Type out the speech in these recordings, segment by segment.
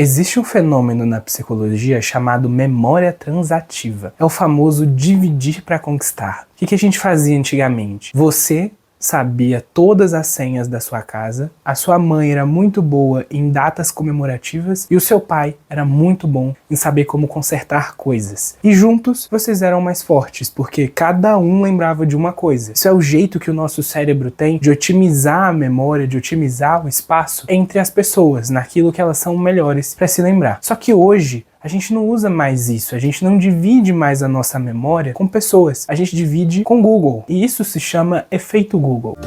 Existe um fenômeno na psicologia chamado memória transativa. É o famoso dividir para conquistar. O que a gente fazia antigamente? Você sabia todas as senhas da sua casa, a sua mãe era muito boa em datas comemorativas e o seu pai era muito bom em saber como consertar coisas. E juntos vocês eram mais fortes, porque cada um lembrava de uma coisa. Isso é o jeito que o nosso cérebro tem de otimizar a memória, de otimizar o espaço entre as pessoas, naquilo que elas são melhores para se lembrar. Só que hoje a gente não usa mais isso, a gente não divide mais a nossa memória com pessoas, a gente divide com Google. E isso se chama efeito Google.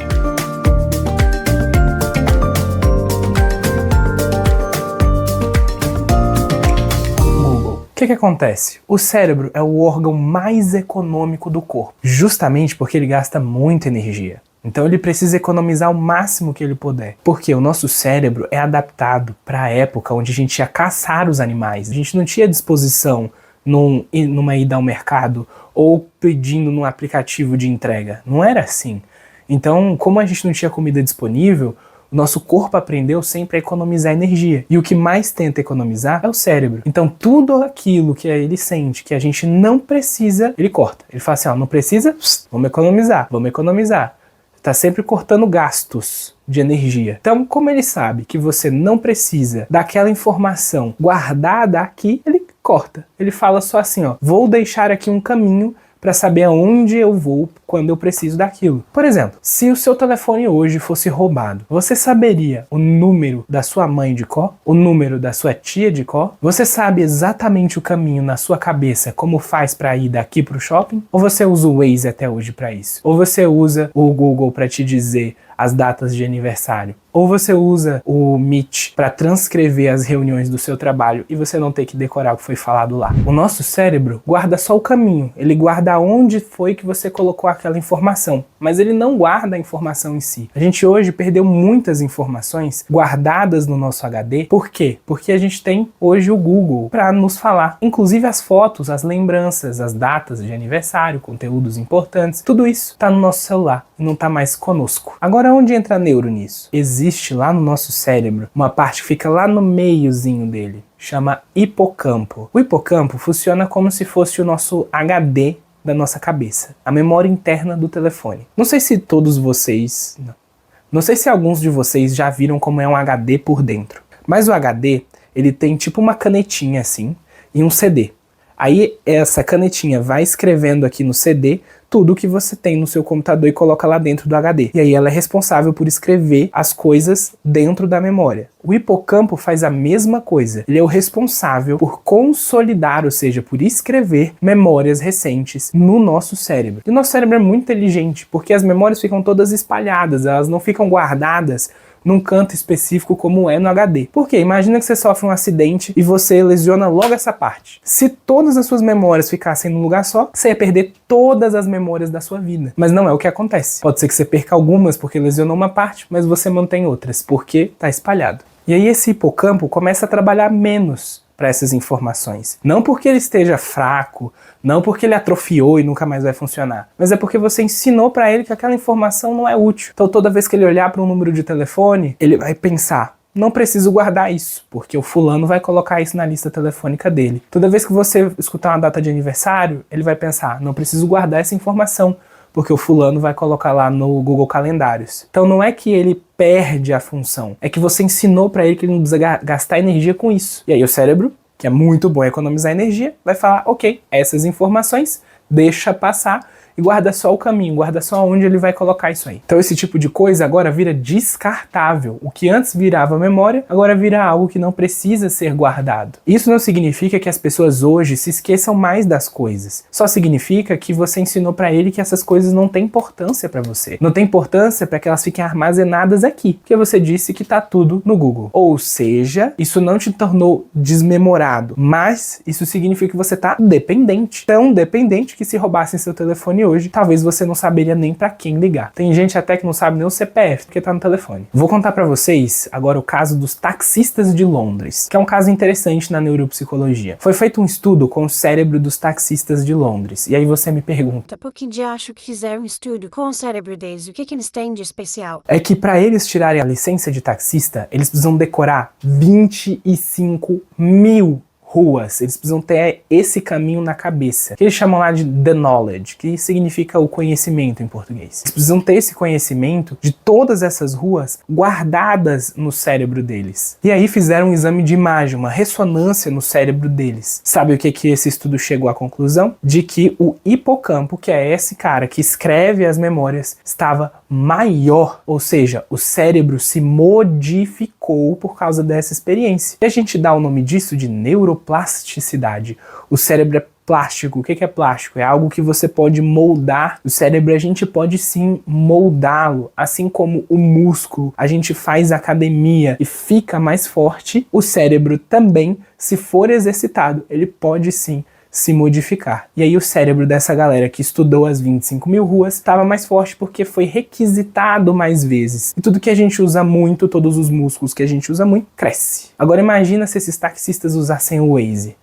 O que acontece? O cérebro é o órgão mais econômico do corpo, justamente porque ele gasta muita energia. Então ele precisa economizar o máximo que ele puder. Porque o nosso cérebro é adaptado para a época onde a gente ia caçar os animais. A gente não tinha disposição numa ida ao mercado ou pedindo num aplicativo de entrega. Não era assim. Então, como a gente não tinha comida disponível, o nosso corpo aprendeu sempre a economizar energia. E o que mais tenta economizar é o cérebro. Então tudo aquilo que ele sente que a gente não precisa, ele corta. Ele fala assim, ó, não precisa, vamos economizar, vamos economizar. Tá sempre cortando gastos de energia. Então, como ele sabe que você não precisa daquela informação guardada aqui, ele corta. Ele fala só assim, ó, vou deixar aqui um caminho para saber aonde eu vou quando eu preciso daquilo. Por exemplo, se o seu telefone hoje fosse roubado, você saberia o número da sua mãe de cor? O número da sua tia de cor? Você sabe exatamente o caminho na sua cabeça, como faz para ir daqui para o shopping? Ou você usa o Waze até hoje para isso? Ou você usa o Google para te dizer as datas de aniversário? Ou você usa o Meet para transcrever as reuniões do seu trabalho e você não ter que decorar o que foi falado lá? O nosso cérebro guarda só o caminho, ele guarda onde foi que você colocou aquela informação, mas ele não guarda a informação em si. A gente hoje perdeu muitas informações guardadas no nosso HD. Por quê? Porque a gente tem hoje o Google para nos falar, inclusive as fotos, as lembranças, as datas de aniversário, conteúdos importantes, tudo isso está no nosso celular e não está mais conosco. Agora, onde entra a neuro nisso? Existe lá no nosso cérebro uma parte que fica lá no meiozinho dele, chama hipocampo. O hipocampo funciona como se fosse o nosso HD da nossa cabeça, a memória interna do telefone. Não sei se todos vocês, não sei se alguns de vocês já viram como é um HD por dentro, mas o HD, ele tem tipo uma canetinha assim e um CD. Aí essa canetinha vai escrevendo aqui no CD tudo que você tem no seu computador e coloca lá dentro do HD. E aí ela é responsável por escrever as coisas dentro da memória. O hipocampo faz a mesma coisa. Ele é o responsável por consolidar, ou seja, por escrever memórias recentes no nosso cérebro. E o nosso cérebro é muito inteligente, porque as memórias ficam todas espalhadas, elas não ficam guardadas num canto específico como é no HD. Por quê? Imagina que você sofre um acidente e você lesiona logo essa parte. Se todas as suas memórias ficassem num lugar só, você ia perder todas as memórias da sua vida. Mas não é o que acontece. Pode ser que você perca algumas porque lesionou uma parte, mas você mantém outras, porque está espalhado. E aí esse hipocampo começa a trabalhar menos para essas informações. Não porque ele esteja fraco, não porque ele atrofiou e nunca mais vai funcionar, mas é porque você ensinou para ele que aquela informação não é útil. Então toda vez que ele olhar para um número de telefone, ele vai pensar, não preciso guardar isso, porque o fulano vai colocar isso na lista telefônica dele. Toda vez que você escutar uma data de aniversário, ele vai pensar, não preciso guardar essa informação, porque o fulano vai colocar lá no Google Calendários. Então não é que ele perde a função, é que você ensinou para ele que ele não precisa gastar energia com isso. E aí o cérebro, que é muito bom economizar energia, vai falar, ok, essas informações, deixa passar e guarda só o caminho, guarda só onde ele vai colocar isso aí. Então esse tipo de coisa agora vira descartável. O que antes virava memória, agora vira algo que não precisa ser guardado. Isso não significa que as pessoas hoje se esqueçam mais das coisas. Só significa que você ensinou para ele que essas coisas não têm importância para você. Não tem importância para que elas fiquem armazenadas aqui, porque você disse que tá tudo no Google. Ou seja, isso não te tornou desmemorado, mas isso significa que você tá dependente. Tão dependente que se roubassem seu telefone telefone hoje, talvez você não saberia nem pra quem ligar. Tem gente até que não sabe nem o CPF, porque tá no telefone. Vou contar pra vocês agora o caso dos taxistas de Londres, que é um caso interessante na neuropsicologia. Foi feito um estudo com o cérebro dos taxistas de Londres. E aí você me pergunta: por que acho que fizeram um estudo com o cérebro deles? O que eles têm de especial? É que pra eles tirarem a licença de taxista, eles precisam decorar 25.000 ruas, eles precisam ter esse caminho na cabeça, que eles chamam lá de the knowledge, que significa o conhecimento em português. Eles precisam ter esse conhecimento de todas essas ruas guardadas no cérebro deles. E aí fizeram um exame de imagem, uma ressonância no cérebro deles. Sabe o que esse estudo chegou à conclusão? De que o hipocampo, que é esse cara que escreve as memórias, estava maior, ou seja, o cérebro se modificou por causa dessa experiência. E a gente dá o nome disso de neuroplasticidade. O cérebro é plástico. O que é plástico? É algo que você pode moldar. O cérebro a gente pode sim moldá-lo, assim como o músculo. A gente faz academia e fica mais forte. O cérebro também, se for exercitado, ele pode sim se modificar. E aí o cérebro dessa galera que estudou as 25.000 ruas estava mais forte porque foi requisitado mais vezes. E tudo que a gente usa muito, todos os músculos que a gente usa muito, cresce. Agora imagina se esses taxistas usassem o Waze.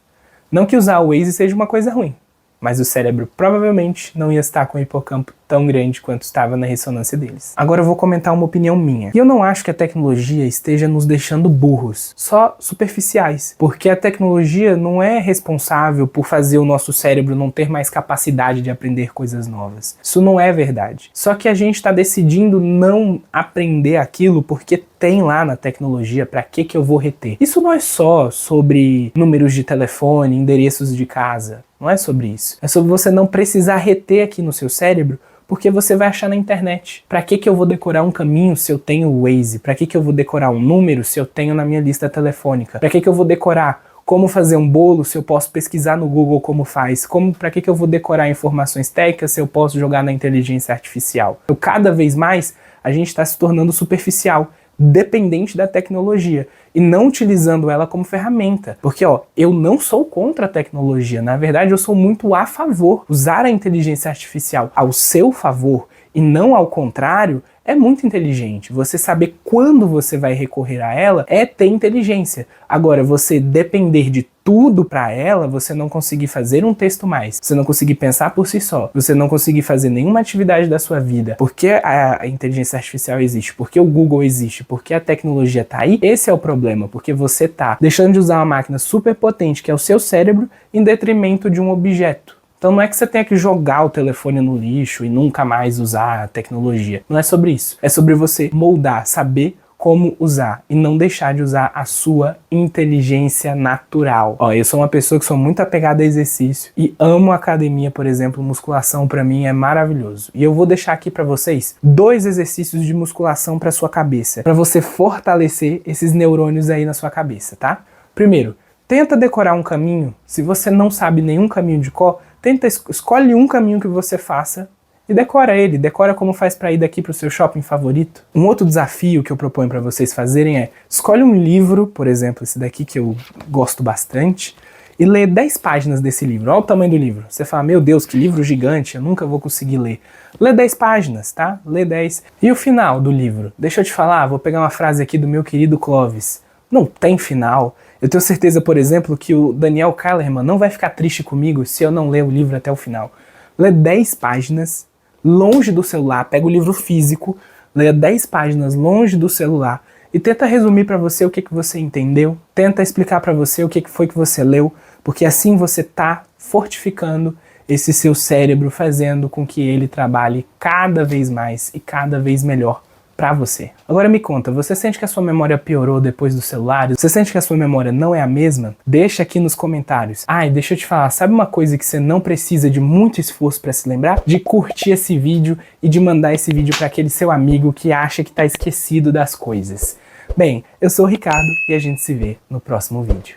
Não que usar o Waze seja uma coisa ruim, mas o cérebro provavelmente não ia estar com o hipocampo tão grande quanto estava na ressonância deles. Agora eu vou comentar uma opinião minha. E eu não acho que a tecnologia esteja nos deixando burros, só superficiais. Porque a tecnologia não é responsável por fazer o nosso cérebro não ter mais capacidade de aprender coisas novas. Isso não é verdade. Só que a gente está decidindo não aprender aquilo porque tem lá na tecnologia, para que eu vou reter? Isso não é só sobre números de telefone, endereços de casa. Não é sobre isso. É sobre você não precisar reter aqui no seu cérebro porque você vai achar na internet. Pra que eu vou decorar um caminho se eu tenho o Waze? Pra que eu vou decorar um número se eu tenho na minha lista telefônica? Pra que eu vou decorar como fazer um bolo se eu posso pesquisar no Google como faz? Pra que eu vou decorar informações técnicas se eu posso jogar na inteligência artificial? Então, cada vez mais, a gente está se tornando superficial, dependente da tecnologia e não utilizando ela como ferramenta. Porque, eu não sou contra a tecnologia, na verdade eu sou muito a favor. Usar a inteligência artificial ao seu favor e não ao contrário é muito inteligente. Você saber quando você vai recorrer a ela é ter inteligência. Agora, você depender de tudo para ela, você não conseguir fazer um texto mais, você não conseguir pensar por si só, você não conseguir fazer nenhuma atividade da sua vida, porque a inteligência artificial existe, porque o Google existe, porque a tecnologia tá aí, esse é o problema, porque você tá deixando de usar uma máquina super potente, que é o seu cérebro, em detrimento de um objeto. Então não é que você tenha que jogar o telefone no lixo e nunca mais usar a tecnologia. Não é sobre isso. É sobre você moldar, saber como usar e não deixar de usar a sua inteligência natural. Eu sou uma pessoa que sou muito apegada a exercício e amo academia, por exemplo, musculação pra mim é maravilhoso. E eu vou deixar aqui pra vocês 2 exercícios de musculação pra sua cabeça, pra você fortalecer esses neurônios aí na sua cabeça, tá? Primeiro, tenta decorar um caminho. Se você não sabe nenhum caminho de cor, escolhe um caminho que você faça e decora ele. Decora como faz para ir daqui para o seu shopping favorito. Um outro desafio que eu proponho para vocês fazerem é: escolhe um livro, por exemplo, esse daqui que eu gosto bastante, e lê 10 páginas desse livro. Olha o tamanho do livro. Você fala: meu Deus, que livro gigante, eu nunca vou conseguir ler. Lê 10 páginas, tá? Lê 10. E o final do livro? Deixa eu te falar, vou pegar uma frase aqui do meu querido Clóvis. Não tem final. Eu tenho certeza, por exemplo, que o Daniel Kahneman não vai ficar triste comigo se eu não ler o livro até o final. Lê 10 páginas longe do celular, pega o livro físico, lê 10 páginas longe do celular e tenta resumir para você o que você entendeu, tenta explicar para você o que foi que você leu, porque assim você tá fortificando esse seu cérebro, fazendo com que ele trabalhe cada vez mais e cada vez melhor pra você. Agora me conta, você sente que a sua memória piorou depois do celular? Você sente que a sua memória não é a mesma? Deixa aqui nos comentários. Deixa eu te falar, sabe uma coisa que você não precisa de muito esforço pra se lembrar? De curtir esse vídeo e de mandar esse vídeo pra aquele seu amigo que acha que tá esquecido das coisas. Bem, eu sou o Ricardo e a gente se vê no próximo vídeo.